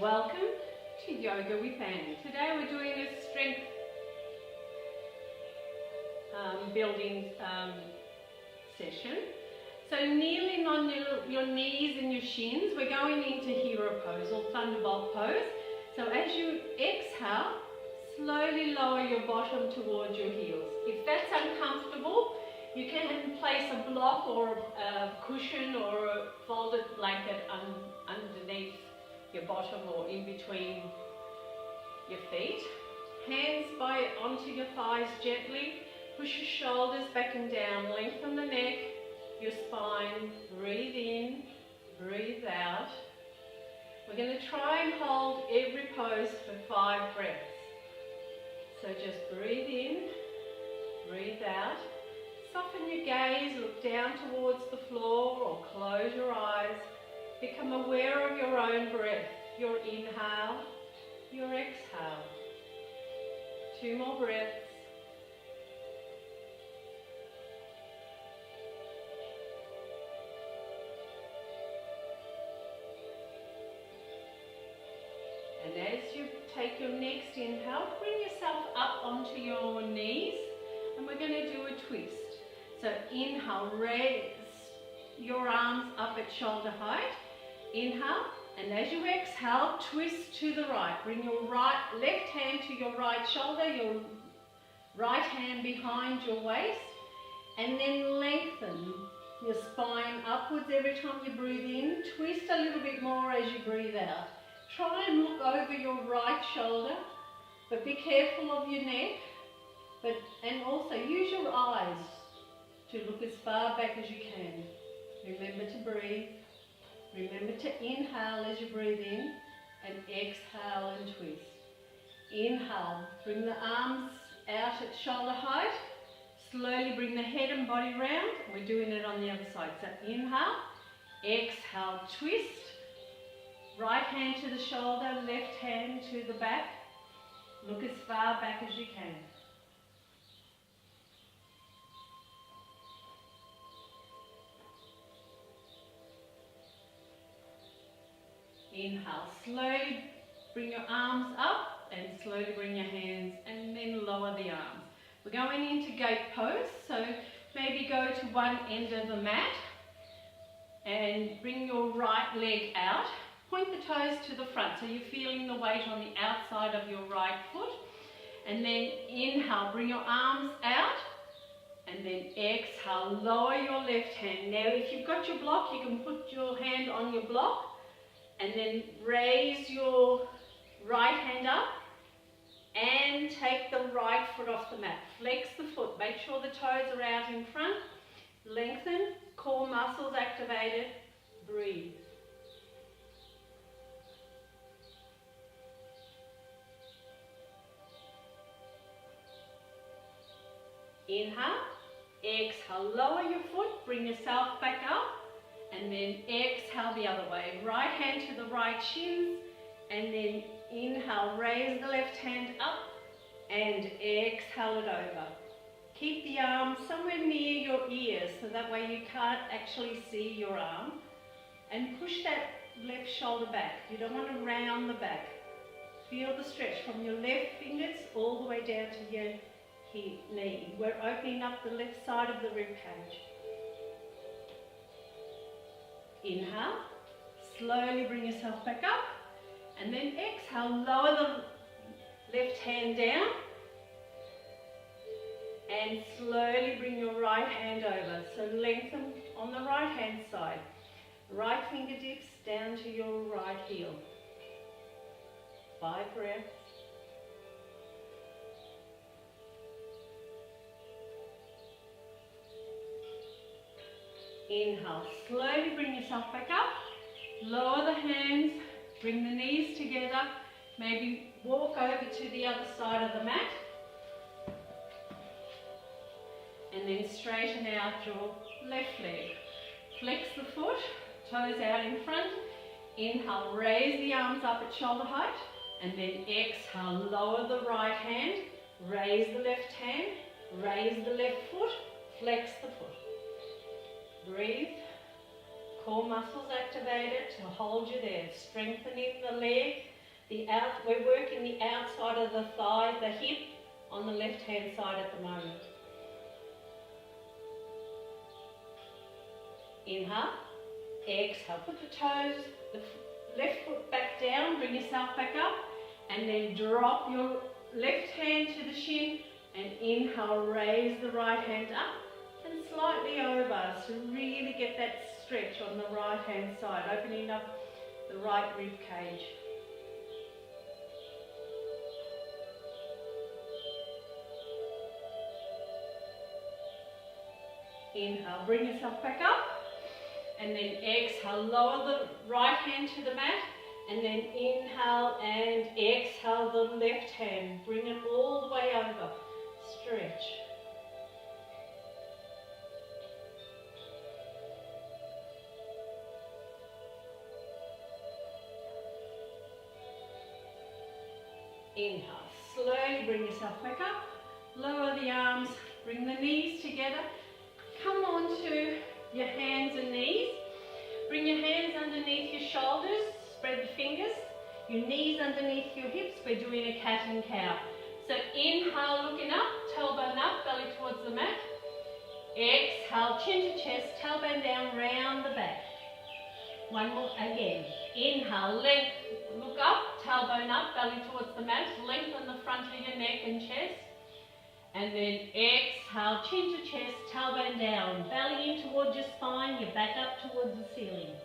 Welcome to Yoga with Anne. Today we're doing a strength building session. So kneeling on your knees and your shins, we're going into hero pose or thunderbolt pose. So as you exhale, slowly lower your bottom towards your heels. If that's uncomfortable, you can place a block or a cushion or a folded blanket underneath your bottom or in between your feet. Hands onto your thighs gently. Push your shoulders back and down. Lengthen the neck, your spine. Breathe in, breathe out. We're going to try and hold every pose for 5 breaths. So just breathe in, breathe out. Soften your gaze, look down towards the floor or close your eyes. Become aware of your own breath, your inhale, your exhale. 2 more breaths. And as you take your next inhale, bring yourself up onto your knees and we're going to do a twist. So inhale, raise your arms up at shoulder height. Inhale, and as you exhale, twist to the right. Bring your left hand to your right shoulder, your right hand behind your waist, and then lengthen your spine upwards every time you breathe in. Twist a little bit more as you breathe out. Try and look over your right shoulder, but be careful of your neck. And also use your eyes to look as far back as you can. Remember to breathe. Remember to inhale as you breathe in and exhale and twist. Inhale, bring the arms out at shoulder height. Slowly bring the head and body round. We're doing it on the other side. So inhale, exhale, twist. Right hand to the shoulder, left hand to the back. Look as far back as you can. Inhale, slowly bring your arms up and slowly bring your hands and then lower the arms. We're going into gate pose, so maybe go to one end of the mat and bring your right leg out. Point the toes to the front so you're feeling the weight on the outside of your right foot. And then inhale, bring your arms out and then exhale, lower your left hand. Now if you've got your block, you can put your hand on your block. And then raise your right hand up and take the right foot off the mat. Flex the foot. Make sure the toes are out in front. Lengthen. Core muscles activated. Breathe. Inhale. Exhale. Lower your foot. Bring yourself back up. And then exhale the other way. Right hand to the right shins. And then inhale, raise the left hand up. And exhale it over. Keep the arm somewhere near your ears so that way you can't actually see your arm. And push that left shoulder back. You don't want to round the back. Feel the stretch from your left fingers all the way down to your knee. We're opening up the left side of the rib cage. Inhale, slowly bring yourself back up, and then exhale, lower the left hand down, and slowly bring your right hand over. So lengthen on the right hand side. Right fingertips down to your right heel. 5 breaths. Inhale, slowly bring yourself back up, lower the hands, bring the knees together, maybe walk over to the other side of the mat, and then straighten out your left leg. Flex the foot, toes out in front, inhale, raise the arms up at shoulder height, and then exhale, lower the right hand, raise the left hand, raise the left foot, flex the foot. Breathe. core muscles activated to hold you there. Strengthening the leg. We're working the outside of the thigh, the hip, on the left-hand side at the moment. Inhale. Exhale. Put the toes, the left foot back down, bring yourself back up, and then drop your left hand to the shin, and inhale, raise the right hand up and slightly over. So really get that stretch on the right hand side, opening up the right rib cage. Inhale, bring yourself back up. And then exhale, lower the right hand to the mat. And then inhale and exhale the left hand. Bring it all the way over. Stretch. Inhale. Slowly bring yourself back up. Lower the arms. Bring the knees together. Come onto your hands and knees. Bring your hands underneath your shoulders. Spread the fingers. Your knees underneath your hips. We're doing a cat and cow. So inhale, looking up, tailbone up, belly towards the mat. Exhale, chin to chest, tailbone down, round the back. One more again. Inhale, length, look up, tailbone up, belly towards the mat. Lengthen the front of your neck and chest. And then exhale, chin to chest, tailbone down, belly in towards your spine, your back up towards the ceiling.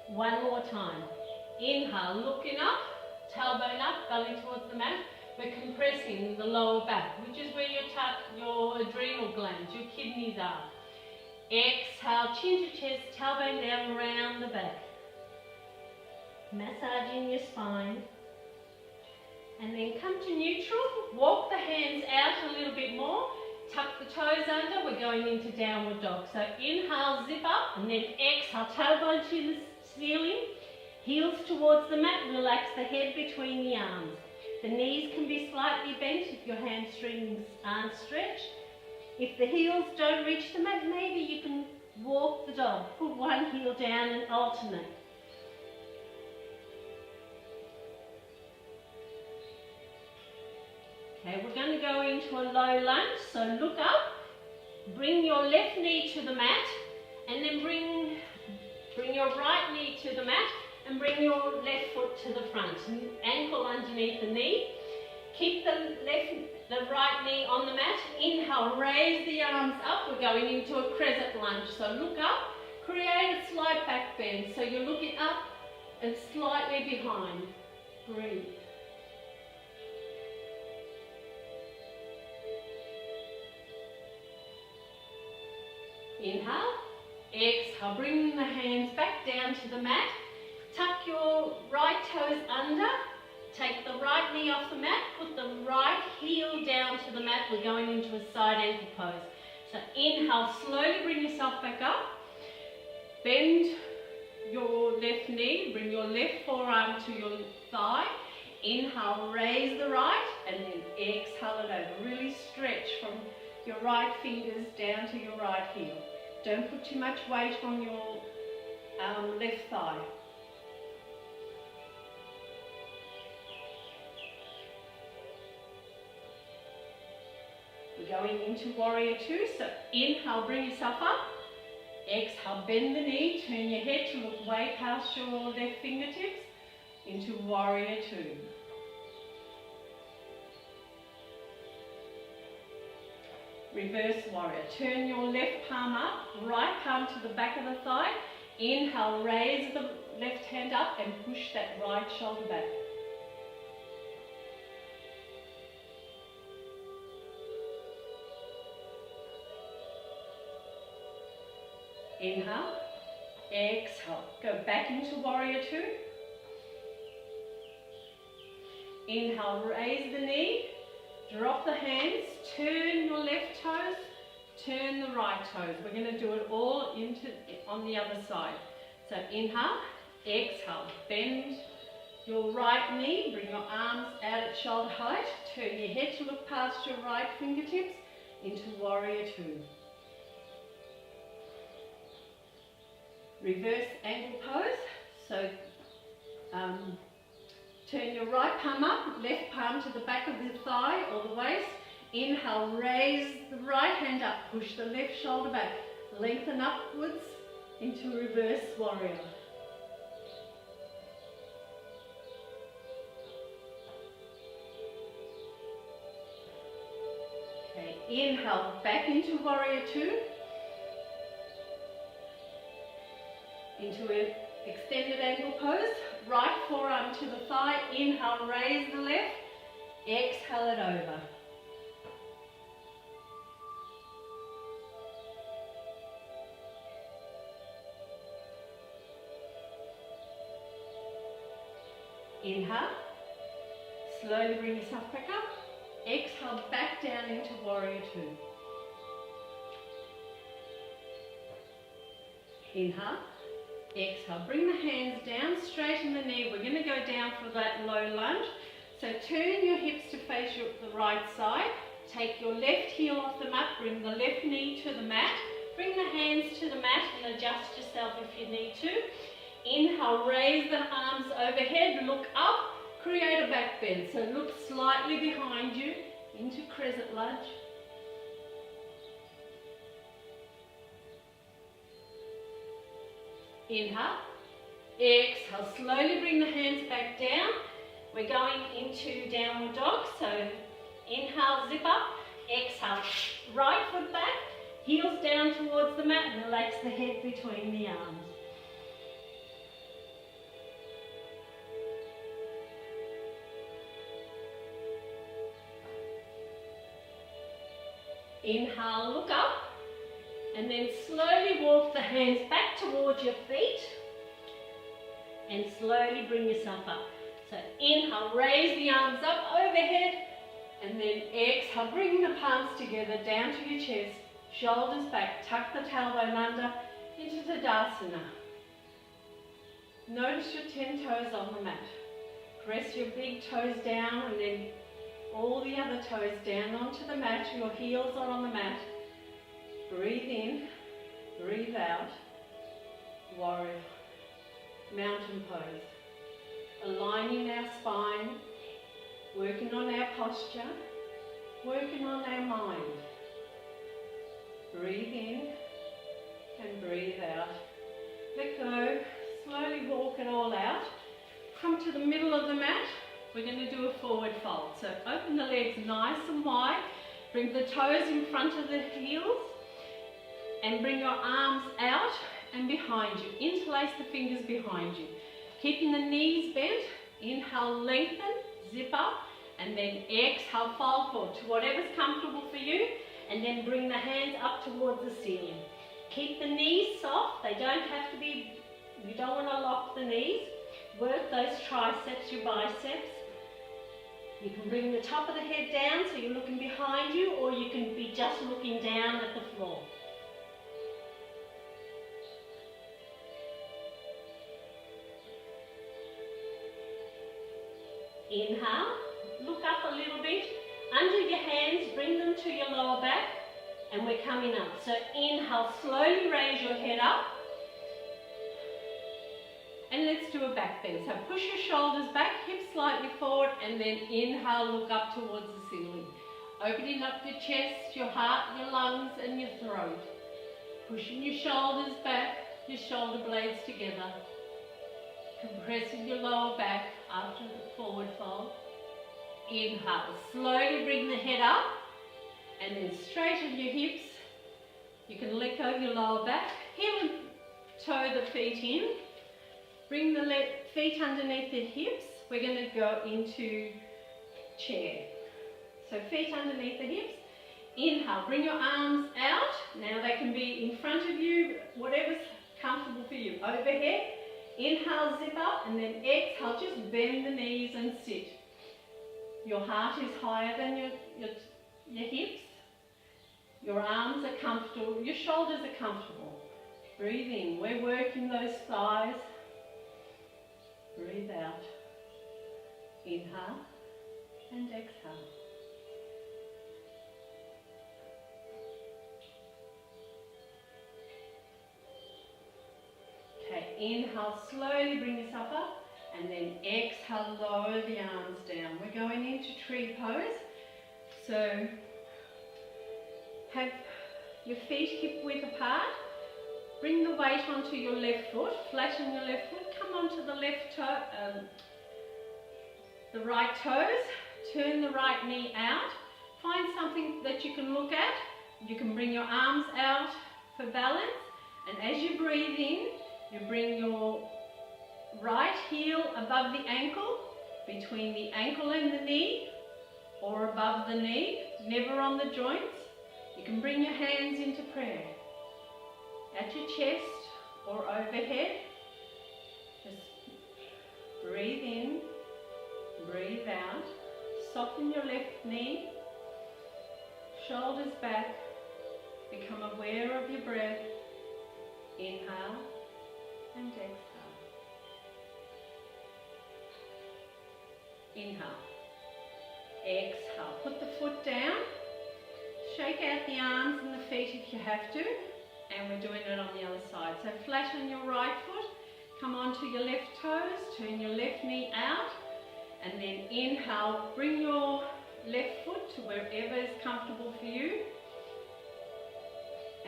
One more time. Inhale, looking up, tailbone up, belly towards the mat. We're compressing the lower back, which is where your adrenal glands, your kidneys are. Exhale, chin to chest, tailbone down, round the back. Massaging your spine. And then come to neutral, walk the hands out a little bit more, tuck the toes under, we're going into downward dog. So inhale, zip up, and then exhale, tailbone to the ceiling, heels towards the mat, relax the head between the arms. The knees can be slightly bent if your hamstrings aren't stretched. If the heels don't reach the mat, maybe you can walk the dog, put one heel down and alternate. Okay, we're going to go into a low lunge, so look up, bring your left knee to the mat, and then bring your right knee to the mat, and bring your left foot to the front, ankle underneath the knee. Keep the right knee on the mat, inhale, raise the arms up, we're going into a crescent lunge, so look up, create a slight back bend, so you're looking up and slightly behind, breathe. Inhale, exhale, bring the hands back down to the mat, tuck your right toes under, take the right knee off the mat, put the right heel down to the mat, we're going into a side ankle pose. So inhale, slowly bring yourself back up, bend your left knee, bring your left forearm to your thigh, inhale, raise the right, and then exhale it over. Really stretch from your right fingers down to your right heel. Don't put too much weight on your left thigh. We're going into warrior two, so inhale, bring yourself up. Exhale, bend the knee, turn your head to look way past your left fingertips into warrior two. Reverse warrior. Turn your left palm up, right palm to the back of the thigh. Inhale, raise the left hand up and push that right shoulder back. Inhale, exhale. Go back into warrior two. Inhale, raise the knee. Drop the hands, turn your left toes, turn the right toes. We're going to do it all on the other side. So inhale, exhale, bend your right knee, bring your arms out at shoulder height, turn your head to look past your right fingertips into warrior two. reverse angle pose. So turn your right palm up, left palm to the back of the thigh or the waist. Inhale, raise the right hand up, push the left shoulder back, lengthen upwards into reverse warrior. Okay, inhale, back into warrior two, into an extended angle pose, right forearm to the thigh, inhale, raise the left, exhale it over. Inhale, slowly bring yourself back up, exhale back down into warrior two. Inhale, exhale, bring the hands down, straighten the knee. We're going to go down for that low lunge. So turn your hips to face the right side, take your left heel off the mat, bring the left knee to the mat, bring the hands to the mat and adjust yourself if you need to. Inhale, raise the arms overhead, look up, create a back bend. So look slightly behind you into crescent lunge. Inhale, exhale, slowly bring the hands back down. We're going into downward dog. So inhale, zip up, exhale, right foot back, heels down towards the mat, and relax the head between the arms. Inhale, look up, and then slowly walk the hands back towards your feet, and slowly bring yourself up. So inhale, raise the arms up overhead, and then exhale, bring the palms together down to your chest, shoulders back, tuck the tailbone under into Tadasana. Notice your 10 toes on the mat. Press your big toes down and then all the other toes down onto the mat. Your heels are on the mat. Breathe in, breathe out. Warrior. Mountain pose. Aligning our spine, working on our posture, working on our mind. Breathe in and breathe out. Let go. Slowly walk it all out. Come to the middle of the mat. We're going to do a forward fold. So open the legs nice and wide. Bring the toes in front of the heels. And bring your arms out and behind you. Interlace the fingers behind you. Keeping the knees bent. Inhale, lengthen, zip up. And then exhale, fold forward to whatever's comfortable for you. And then bring the hands up towards the ceiling. Keep the knees soft. They don't have to be, you don't want to lock the knees. Work those triceps, your biceps. You can bring the top of the head down so you're looking behind you, or you can be just looking down at the floor. Inhale, look up a little bit. Under your hands, bring them to your lower back, and we're coming up. So inhale, slowly raise your head up. And let's do a back bend. So push your shoulders back, hips slightly forward, and then inhale, look up towards the ceiling. Opening up your chest, your heart, your lungs, and your throat. Pushing your shoulders back, your shoulder blades together. Compressing your lower back after the forward fold. Inhale, slowly bring the head up, and then straighten your hips. You can let go of your lower back. Heel and toe the feet in. Bring the feet underneath the hips. We're going to go into chair. So feet underneath the hips. Inhale, bring your arms out. Now they can be in front of you, whatever's comfortable for you. Overhead. Inhale, zip up, and then exhale, just bend the knees and sit. Your heart is higher than your hips. Your arms are comfortable. Your shoulders are comfortable. Breathe in. We're working those thighs. Breathe out. Inhale and exhale. inhale, slowly bring yourself up. And then exhale, lower the arms down. We're going into tree pose. So have your feet hip width apart. Bring the weight onto your left foot. Flatten your left foot. Come onto the left toe, the right toes. Turn the right knee out. Find something that you can look at. You can bring your arms out for balance. And as you breathe in, you bring your right heel above the ankle, between the ankle and the knee, or above the knee, never on the joints. You can bring your hands into prayer. At your chest or overhead. Just breathe in, breathe out. Soften your left knee, shoulders back. Become aware of your breath. Inhale and exhale. Inhale. Exhale. Put the foot down. Shake out the arms and the feet if you have to. And we're doing it on the other side. So flatten your right foot. Come onto your left toes. Turn your left knee out. And then inhale. Bring your left foot to wherever is comfortable for you.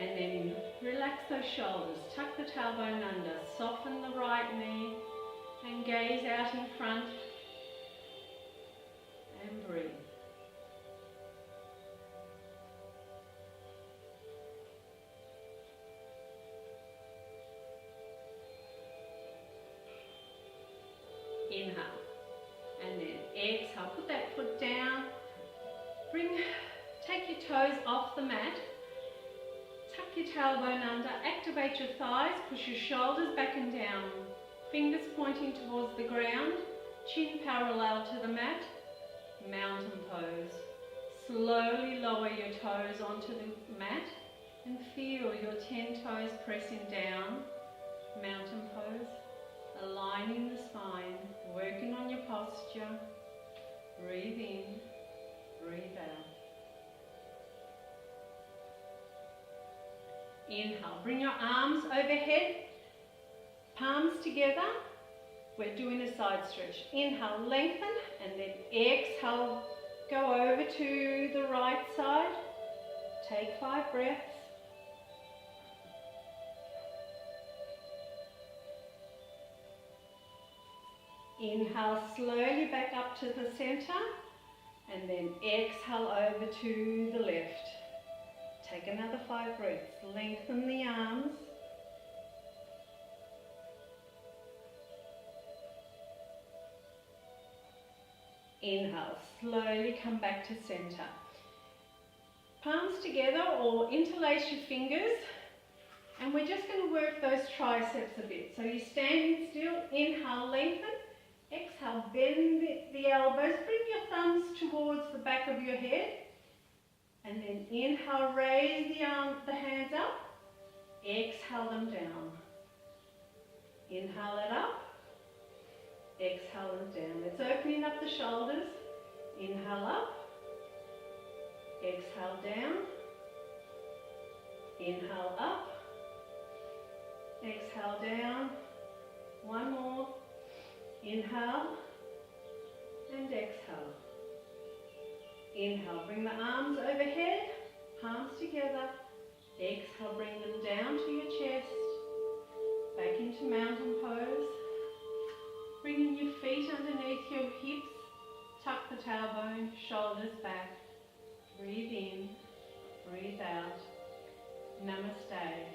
And then relax those shoulders. Tuck the tailbone under. Soften the right knee. And gaze out in front. And breathe. Inhale. And then exhale. Put that foot down. Take your toes off the mat. Tuck your tailbone under. Activate your thighs. Push your shoulders back and down. Fingers pointing towards the ground. Chin parallel to the mat. Mountain pose. Slowly lower your toes onto the mat and feel your 10 toes pressing down. Mountain pose. Aligning the spine. Working on your posture. Breathe in. Breathe out. Inhale. Bring your arms overhead. Palms together. We're doing a side stretch. Inhale, lengthen, and then exhale, go over to the right side. Take 5 breaths. Inhale, slowly back up to the center, and then exhale over to the left. Take another 5 breaths. Lengthen the arms. Inhale, slowly come back to center. Palms together or interlace your fingers, and we're just going to work those triceps a bit. So you're standing still, inhale, lengthen, exhale, bend the elbows, bring your thumbs towards the back of your head, and then inhale, raise the hands up, exhale them down. Inhale it up. Exhale and down. It's opening up the shoulders. Inhale up. Exhale down. Inhale up. Exhale down. One more. Inhale and exhale. Inhale. Bring the arms overhead. Palms together. Exhale. Bring them down to your chest. Back into mountain pose. Bringing your feet underneath your hips, tuck the tailbone, shoulders back. Breathe in, breathe out. Namaste.